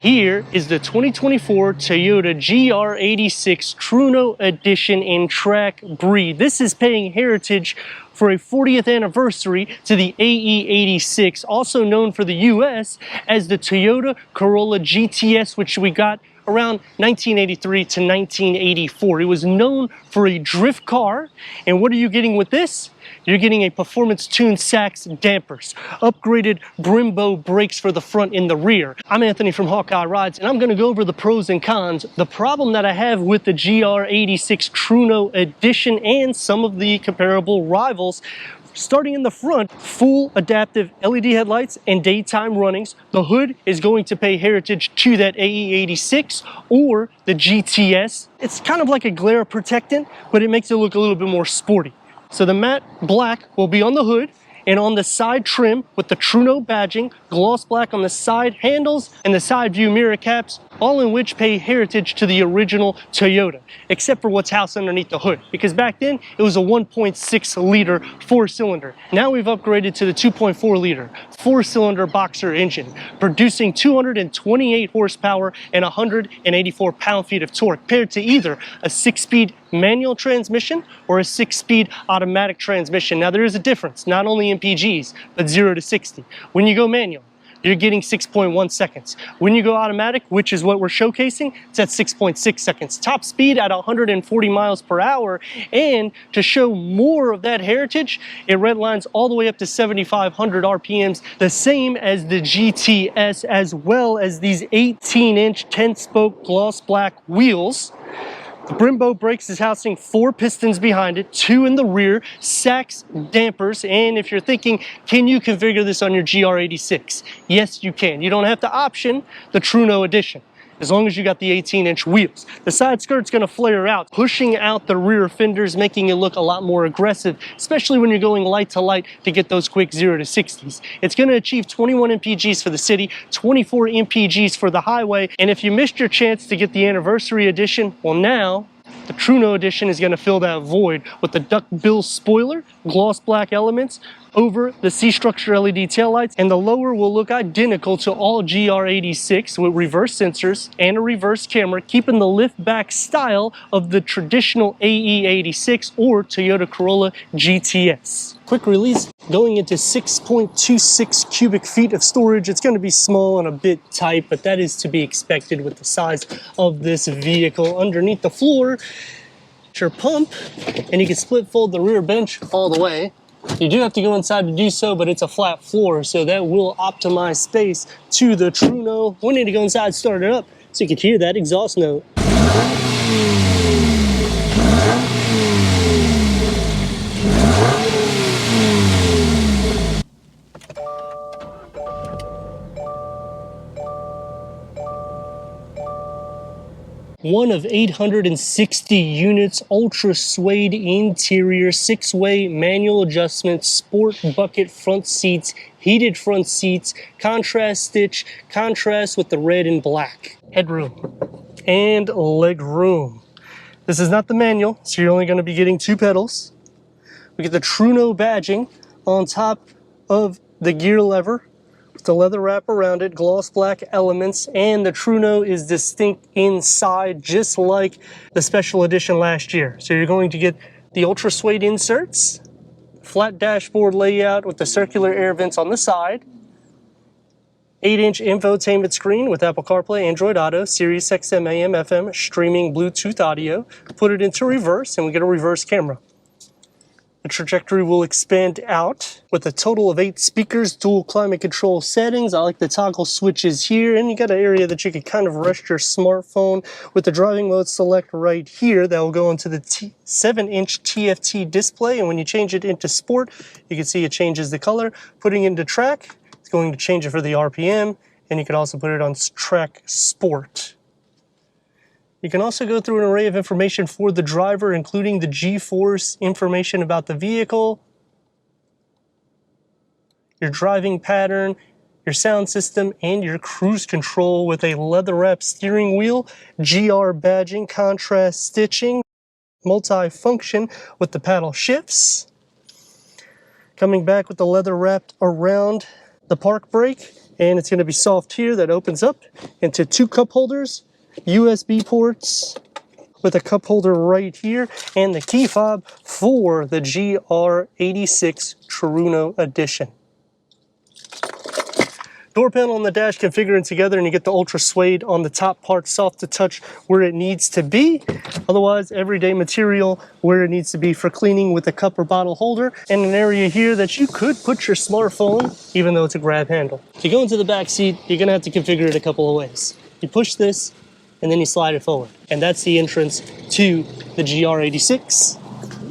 Here is the 2024 Toyota GR86 Trueno Edition in track breed. This is paying heritage for a 40th anniversary to the AE86, also known for the US as the Toyota Corolla GTS, which we got around 1983 to 1984. It was known for a drift car, and what are you getting with this? You're getting a performance-tuned Sachs dampers, upgraded Brembo brakes for the front and the rear. I'm Anthony from Hawkeye Rides, and I'm going to go over the pros and cons, the problem that I have with the GR86 Trueno Edition, and some of the comparable rivals. Starting in the front, full adaptive LED headlights and daytime runnings. The hood is going to pay heritage to that AE86 or the GTS. It's kind of like a glare protectant, but it makes it look a little bit more sporty. So the matte black will be on the hood and on the side trim with the Trueno badging, gloss black on the side handles and the side view mirror caps, all in which pay heritage to the original Toyota, except for what's housed underneath the hood, because back then it was a 1.6 liter four-cylinder. Now we've upgraded to the 2.4 liter four-cylinder boxer engine, producing 228 horsepower and 184 pound-feet of torque, paired to either a 6-speed manual transmission or a 6-speed automatic transmission. Now there is a difference, not only in PGs, but 0 to 60. When you go manual, you're getting 6.1 seconds. When you go automatic, which is what we're showcasing, it's at 6.6 seconds. Top speed at 140 miles per hour. And to show more of that heritage, it redlines all the way up to 7,500 RPMs, the same as the GTS, as well as these 18-inch 10-spoke gloss black wheels. The Brembo brakes is housing 4 pistons behind it, 2 in the rear, Sachs dampers, and if you're thinking, can you configure this on your GR86? Yes, you can. You don't have to option the Trueno Edition, as long as you got the 18-inch wheels. The side skirt's gonna flare out, pushing out the rear fenders, making it look a lot more aggressive, especially when you're going light to light to get those quick 0 to 60s. It's gonna achieve 21 mpgs for the city, 24 mpgs for the highway, and if you missed your chance to get the anniversary edition, well now, the Trueno Edition is going to fill that void with the duckbill spoiler, gloss black elements over the C-structure LED taillights, and the lower will look identical to all GR86 with reverse sensors and a reverse camera, keeping the lift back style of the traditional AE86 or Toyota Corolla GTS. Quick release, going into 6.26 cubic feet of storage. It's going to be small and a bit tight, but that is to be expected with the size of this vehicle. Underneath the floor, your pump, and you can split fold the rear bench all the way. You do have to go inside to do so, but it's a flat floor, so that will optimize space to the Trueno. We need to go inside, start it up, so you can hear that exhaust note. One of 860 units, ultra suede interior, 6-way manual adjustment, sport bucket front seats, heated front seats, contrast stitch, contrast with the red and black. Headroom and leg room. This is not the manual, so you're only going to be getting 2 pedals. We get the Trueno badging on top of the gear lever, the leather wrap around it, gloss black elements, and the Trueno is distinct inside, just like the special edition last year. So you're going to get the ultra suede inserts, flat dashboard layout with the circular air vents on the side, 8-inch infotainment screen with Apple CarPlay, Android Auto, Sirius XM, AM, FM, streaming Bluetooth audio. Put it into reverse and we get a reverse camera. The trajectory will expand out with a total of 8 speakers, dual climate control settings. I like the toggle switches here, and you got an area that you can kind of rest your smartphone with the driving mode select right here. That will go into the 7-inch TFT display, and when you change it into sport, you can see it changes the color. Putting it into track, it's going to change it for the RPM, and you can also put it on track sport. You can also go through an array of information for the driver, including the G-force information about the vehicle, your driving pattern, your sound system, and your cruise control with a leather-wrapped steering wheel, GR badging, contrast stitching, multi-function with the paddle shifts. Coming back with the leather wrapped around the park brake And it's going to be soft here. That opens up into 2 cup holders, USB ports with a cup holder right here, and the key fob for the GR86 Trueno Edition. Door panel on the dash configuring together, and you get the ultra suede on the top part, soft to touch where it needs to be. Otherwise, everyday material where it needs to be for cleaning with a cup or bottle holder, and an area here that you could put your smartphone, even though it's a grab handle. To go into the back seat, you're gonna have to configure it a couple of ways. You push this, and then you slide it forward. And that's the entrance to the GR86.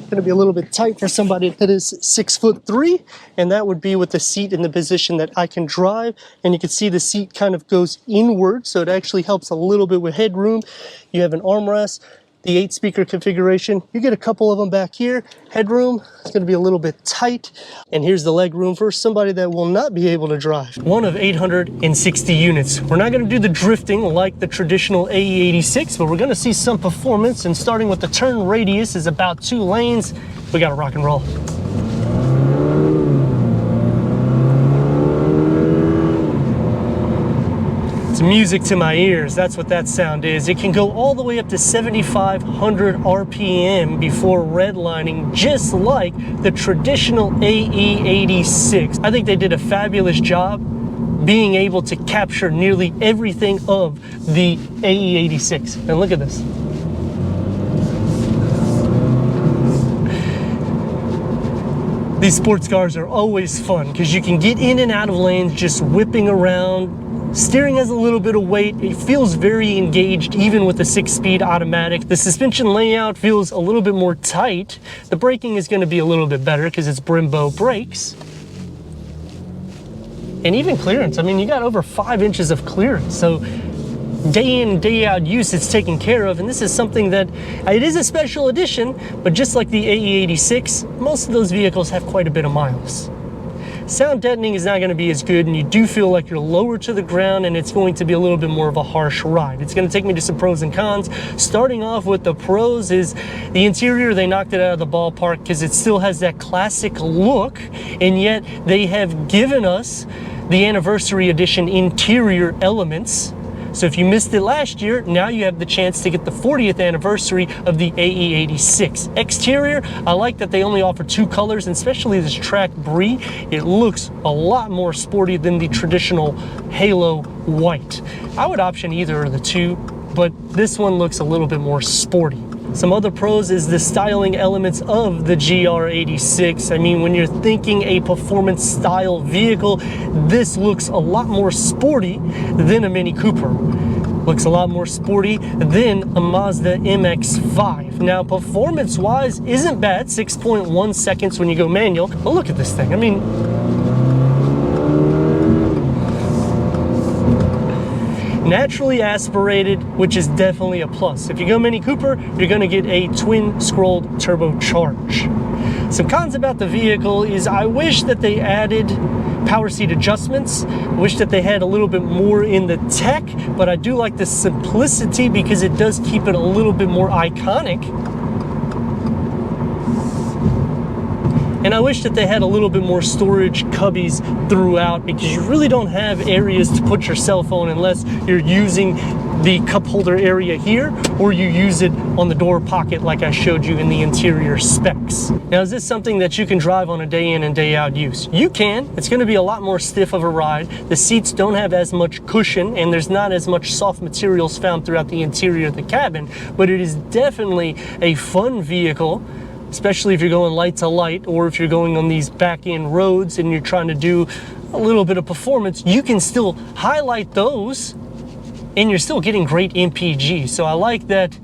Gonna be a little bit tight for somebody that is 6'3", and that would be with the seat in the position that I can drive. And you can see the seat kind of goes inward, so it actually helps a little bit with headroom. You have an armrest, the 8-speaker configuration. You get a couple of them back here. Headroom, it's gonna be a little bit tight. And here's the leg room for somebody that will not be able to drive. One of 860 units. We're not gonna do the drifting like the traditional AE86, but we're gonna see some performance, and starting with the turn radius is about 2 lanes. We gotta rock and roll. It's music to my ears. That's what that sound is. It can go all the way up to 7,500 RPM before redlining, just like the traditional AE86. I think they did a fabulous job being able to capture nearly everything of the AE86. And look at this. These sports cars are always fun because you can get in and out of lanes just whipping around. Steering has a little bit of weight. It feels very engaged even with the 6-speed automatic. The suspension layout feels a little bit more tight. The braking is going to be a little bit better because it's Brembo brakes. And even clearance. I mean, you got over 5 inches of clearance. So day in, day out use, it's taken care of. And this is something that, it is a special edition, but just like the AE86, most of those vehicles have quite a bit of miles. Sound deadening is not going to be as good, and you do feel like you're lower to the ground, and it's going to be a little bit more of a harsh ride. It's going to take me to some pros and cons. Starting off with the pros is the interior. They knocked it out of the ballpark because it still has that classic look, and yet they have given us the anniversary edition interior elements. So if you missed it last year, now you have the chance to get the 40th anniversary of the AE86. Exterior, I like that they only offer 2 colors, and especially this track brie. It looks a lot more sporty than the traditional halo white. I would option either of the 2, but this one looks a little bit more sporty. Some other pros is the styling elements of the GR86. I mean, when you're thinking a performance style vehicle, this looks a lot more sporty than a Mini Cooper. Looks a lot more sporty than a Mazda MX-5. Now, performance-wise, isn't bad, 6.1 seconds when you go manual. But look at this thing. I mean, naturally aspirated, which is definitely a plus. If you go Mini Cooper, you're going to get a twin-scrolled turbocharge. Some cons about the vehicle is I wish that they added power seat adjustments. I wish that they had a little bit more in the tech, but I do like the simplicity because it does keep it a little bit more iconic. And I wish that they had a little bit more storage cubbies throughout, because you really don't have areas to put your cell phone unless you're using the cup holder area here, or you use it on the door pocket like I showed you in the interior specs. Now, is this something that you can drive on a day in and day out use? You can. It's going to be a lot more stiff of a ride. The seats don't have as much cushion, and there's not as much soft materials found throughout the interior of the cabin, but it is definitely a fun vehicle, especially if you're going light to light, or if you're going on these back-end roads and you're trying to do a little bit of performance. You can still highlight those and you're still getting great MPG. So I like that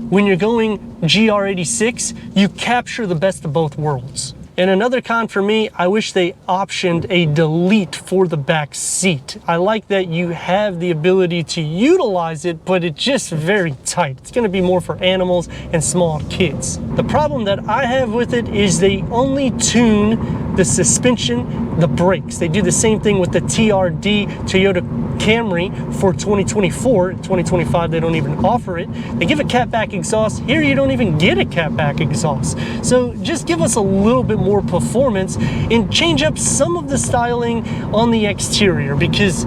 when you're going GR86, you capture the best of both worlds. And another con for me, I wish they optioned a delete for the back seat. I like that you have the ability to utilize it, but it's just very tight. It's going to be more for animals and small kids. The problem that I have with it is they only tune the suspension, the brakes. They do the same thing with the TRD, Toyota Camry for 2024. 2025, they don't even offer it. They give a catback exhaust. Here, you don't even get a catback exhaust. So just give us a little bit more performance and change up some of the styling on the exterior, because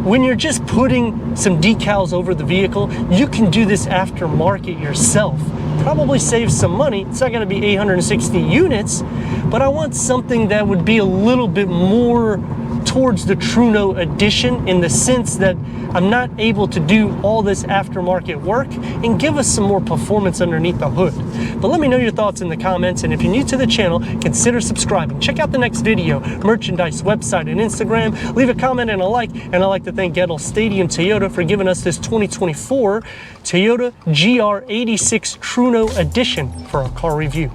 when you're just putting some decals over the vehicle, you can do this aftermarket yourself. Probably save some money. It's not going to be 860 units, but I want something that would be a little bit more towards the Trueno Edition, in the sense that I'm not able to do all this aftermarket work, and give us some more performance underneath the hood. But let me know your thoughts in the comments, and if you're new to the channel, consider subscribing. Check out the next video, merchandise, website, and Instagram. Leave a comment and a like, and I'd like to thank Gettle Stadium Toyota for giving us this 2024 Toyota GR86 Trueno Edition for our car review.